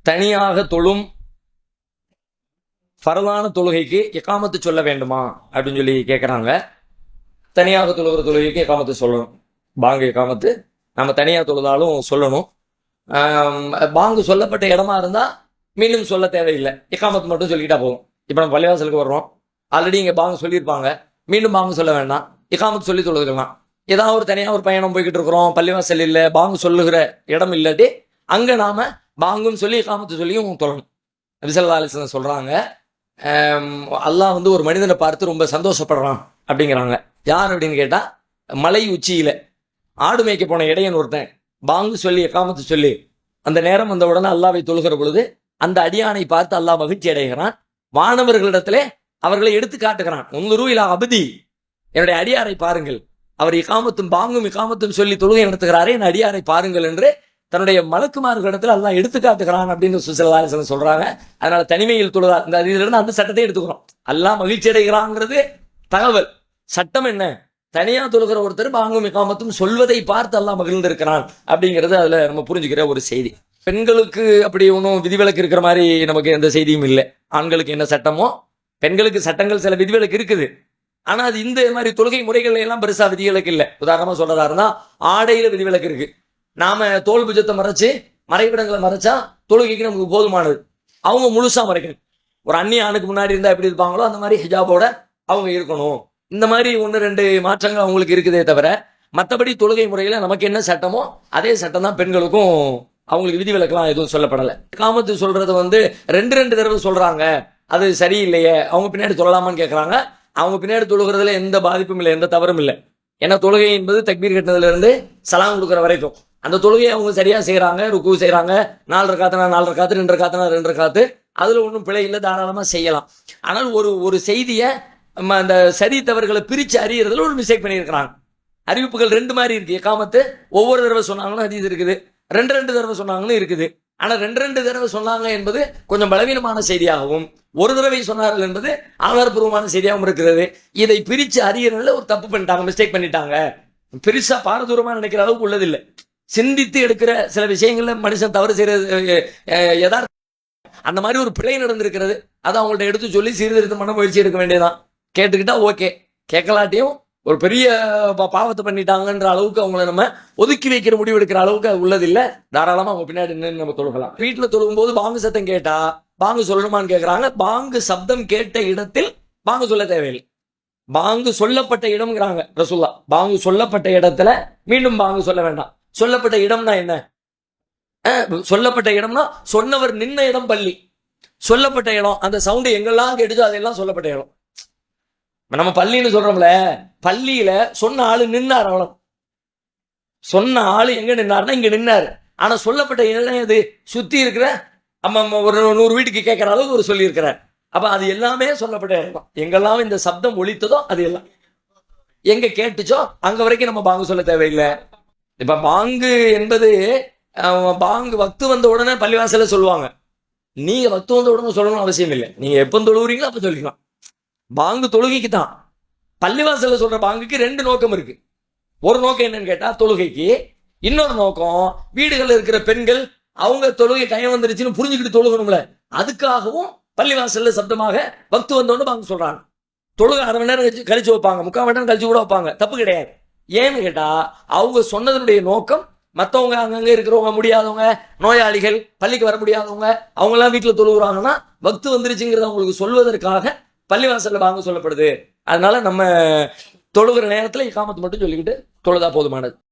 தனியாக தொழும் ஃபரலான தொழுகைக்கு இகாமத்து சொல்ல வேண்டுமா அப்படின்னு சொல்லி கேட்குறாங்க. தனியாக தொழுகிற தொழுகைக்கு இகாமத்து சொல்லணும். பாங்கு இகாமத்து நம்ம தனியாக தொழுதாலும் சொல்லணும். பாங்கு சொல்லப்பட்ட இடமா இருந்தால் மீண்டும் சொல்ல தேவையில்லை, இகாமத்து மட்டும் சொல்லிக்கிட்டா போதும். இப்போ நம்ம பள்ளிவாசலுக்கு வர்றோம், ஆல்ரெடி இங்கே பாங்கு சொல்லியிருப்பாங்க, மீண்டும் பாங்கு சொல்ல வேண்டாம், இகாமத்து சொல்லி தொழுதுக்கலாம். ஏதாவது ஒரு தனியாக ஒரு பயணம் போய்கிட்டு இருக்கிறோம், பள்ளிவாசல் இல்லை, பாங்கு சொல்லுகிற இடம் இல்லாட்டி அங்கே நாம பாங்குன்னு சொல்லி இகாமத்து சொல்லியும் தொழணும். நபி ஸல்லல்லாஹு அலைஹி வஸல்லம் சொல்கிறாங்க, அல்லாஹ் ஒரு மனிதனை பார்த்து ரொம்ப சந்தோஷப்படுறான் அப்படிங்கிறாங்க. யார் அப்படின்னு கேட்டால், மலை உச்சியில் ஆடு மேய்க்க போன இடையன் ஒருத்தன் பாங்கு சொல்லி இகாமத்து சொல்லி அந்த நேரம் வந்த உடனே அல்லாஹ்வை தொழுகிற பொழுது அந்த அடியானை பார்த்து அல்லாஹ் மகிழ்ச்சி அடைகிறான். வானவர்களிடத்திலே அவர்களை எடுத்து காட்டுகிறான். உங்களுரு இலா அபதி, என்னுடைய அடியாரை பாருங்கள், அவர் இகாமத்தும் பாங்கும் இகாமத்தும் சொல்லி தொழுகை நடத்துகிறாரே, என் அடியாரை பாருங்கள் என்று தன்னுடைய மலக்குமார்களிடத்தில் அல்லாஹ் எடுத்து காட்டுகிறான் அப்படின்னு ஸல்லல்லாஹு அலைஹி வஸல்லம் சொல்றாங்க. அதனால தனிமையில் தொழுதா இந்த இதிலிருந்து அந்த சட்டத்தை எடுத்துக்கிறோம். அல்லாஹ் மகிழ்ச்சி அடைகிறாங்கிறது தகவல். சட்டம் என்ன? தனியா தொழுகிற ஒருத்தர் பாங்கும் இகாமத்தும் சொல்வதை பார்த்து அல்லாஹ் மகிழ்ந்திருக்கிறான் அப்படிங்கிறது அதுல நம்ம புரிஞ்சுக்கிற ஒரு செய்தி. பெண்களுக்கு அப்படி ஒன்றும் விதிவிலக்கு இருக்கிற மாதிரி நமக்கு எந்த செய்தியும் இல்லை. ஆண்களுக்கு என்ன சட்டமோ பெண்களுக்கு சட்டங்கள் சில விதிவிலக்கு இருக்குது. ஆனா அது இந்த மாதிரி தொழுகை முறைகள் எல்லாம் பெருசா விதிவிலக்கு இல்லை. உதாரணமா சொல்றதா இருந்தா ஆடையில விதிவிலக்கு இருக்கு. நாம தோல் புஜத்தை மறைச்சு மறைவிடங்களை மறைச்சா தொழுகைக்கு நமக்கு போதுமானது. அவங்க முழுசா மறைக்கணும். ஒரு அந்நிய ஆணுக்கு முன்னாடி இருந்தா எப்படி இருப்பாங்களோ அந்த மாதிரி ஹிஜாபோட அவங்க இருக்கணும். இந்த மாதிரி 1-2 மாற்றங்கள் அவங்களுக்கு இருக்குதே தவிர மற்றபடி தொழுகை முறையில நமக்கு என்ன சட்டமோ அதே சட்டம் தான் பெண்களுக்கும். அவங்களுக்கு விதிவிலக்கெல்லாம் எதுவும் சொல்லப்படலை. இகாமத்து சொல்றது 2 தடவை சொல்றாங்க, அது சரியில்லையே, அவங்க பின்னாடி தொழலாமான்னு கேட்கறாங்க. அவங்க பின்னாடி தொழுகிறதுல எந்த பாதிப்பும் இல்லை, எந்த தவறும் இல்லை. ஏன்னா தொழுகை என்பது தக்பீர் கட்டினதுல இருந்து சலாம் கொடுக்குற வரைக்கும் அந்த தொழுகையை அவங்க சரியா செய்யறாங்க, ருக்கு செய்யறாங்க. 4 ரக்காத்துனா 4 ரக்காத்து, 2 ரக்காத்துனா 2 ரக்காத்து, அதுல ஒன்றும் பிழை இல்லை, தாராளமா செய்யலாம். ஆனால் ஒரு செய்தியை அந்த சரி தவறுகளை பிரிச்சு அறியறதுல ஒரு மிஸ்டேக் பண்ணியிருக்கிறாங்க. அறிவிப்புகள் 2 மாதிரி இருக்கு. இகாமத்து ஒவ்வொரு தடவை சொன்னாங்களும் ஹதீஸ் இருக்குது, 2 தடவை சொன்னாங்களும் இருக்குது. ஆனா 2 தடவை சொன்னாங்க என்பது கொஞ்சம் பலவீனமான செய்தியாகவும், ஒரு தடவை சொன்னார்கள் என்பது ஆதாரபூர்வமான செய்தியாகவும் இருக்கிறது. இதை பிரிச்சு அறியறதுல ஒரு தப்பு பண்ணிட்டாங்க, மிஸ்டேக் பண்ணிட்டாங்க. பெருசா பாரதூரமா நினைக்கிற அளவுக்கு உள்ளதில்லை. சிந்தித்து எடுக்கிற சில விஷயங்கள்ல மனுஷன் தவறு செய்யறது யதார்த்தம். அந்த மாதிரி ஒரு பிழை நடந்திருக்கிறது. அதை அவங்கள்ட்ட எடுத்து சொல்லி சீர்திருத்தம் பண்ண முயற்சி எடுக்க வேண்டியதான். கேட்டுக்கிட்டா ஓகே, கேட்கலாட்டியும் ஒரு பெரிய பாவத்தை பண்ணிட்டாங்கன்ற அளவுக்கு அவங்கள நம்ம ஒதுக்கி வைக்கிற முடிவு எடுக்கிற அளவுக்கு உள்ளதில்லை. தாராளமா அவங்க பின்னாடி நின்று நம்ம தொழுகலாம். வீட்டுல தொழுகும் போது பாங்கு சத்தம் கேட்டா பாங்கு சொல்லணுமான்னு கேட்கறாங்க. பாங்கு சப்தம் கேட்ட இடத்தில் பாங்கு சொல்ல தேவையில்லை. பாங்கு சொல்லப்பட்ட இடம்ங்கிறாங்க ரசூல்லா. பாங்கு சொல்லப்பட்ட இடத்துல மீண்டும் பாங்கு சொல்ல வேண்டாம். சொல்லப்பட்ட இடம்னா என்ன? சொல்லப்பட்ட இடம்னா சொன்னவர் நின்ன இடம் பள்ளி. சொல்லப்பட்ட இடம் அந்த சவுண்டு எங்கெல்லாம் கேட்டுச்சோ அதெல்லாம் சொல்லப்பட்ட இடம். நம்ம பள்ளின்னு சொல்றோம்ல, பள்ளியில சொன்ன ஆளு நின்னார், அவ்வளவு. சொன்ன ஆளு எங்க நின்னாருன்னா இங்க நின்னாரு. ஆனா சொல்லப்பட்ட இடம் எது? சுத்தி இருக்கிற ஒரு 100 வீட்டுக்கு கேட்கிற அளவுக்கு ஒரு சொல்லி இருக்கிறார். அப்ப அது எல்லாமே சொல்லப்பட்ட இடம். எங்கெல்லாம் இந்த சப்தம் ஒலித்ததோ அது எல்லாம் எங்க கேட்டுச்சோ அங்க வரைக்கும் நம்ம பாங்கு சொல்ல தேவையில்லை. இப்ப பாங்கு என்பது பாங்கு வக்து வந்த உடனே பள்ளிவாசல சொல்லுவாங்க. நீங்க வக்து வந்த உடனே சொல்லணும் அவசியம் இல்லை. நீங்க எப்ப தொழுகிறீங்களோ அப்ப சொல்லிக்கலாம். பாங்கு தொழுகைக்கு தான். பள்ளிவாசல்ல சொல்ற பாங்குக்கு 2 நோக்கம் இருக்கு. ஒரு நோக்கம் என்னன்னு கேட்டா தொழுகைக்கு, இன்னொரு நோக்கம் வீடுகள்ல இருக்கிற பெண்கள் அவங்க தொழுகை டைம் வந்துருச்சுன்னு புரிஞ்சுக்கிட்டு தொழுகணும்ல, அதுக்காகவும் பள்ளிவாசல்ல சப்தமாக வக்து வந்தோன்னு பாங்கு சொல்றாங்க. தொழுகை 1/2 மணி நேரம் கழிச்சு வைப்பாங்க, 3/4 மணி நேரம் கழிச்சு கூட வைப்பாங்க, தப்பு கிடையாது. ஏன்னு கேட்டா அவங்க சொன்னதனுடைய நோக்கம் மற்றவங்க அங்கங்க இருக்கிறவங்க, முடியாதவங்க, நோயாளிகள், பள்ளிக்கு வர முடியாதவங்க, அவங்க எல்லாம் வீட்டுல தொழுகிறாங்கன்னா வக்து வந்துருச்சுங்கிறத அவங்களுக்கு சொல்வதற்காக பள்ளிவாசல்ல பாங்கு சொல்லப்படுது. அதனால நம்ம தொழுகிற நேரத்துல இகாமத்து மட்டும் சொல்லிக்கிட்டு தொழுதா போதுமானது.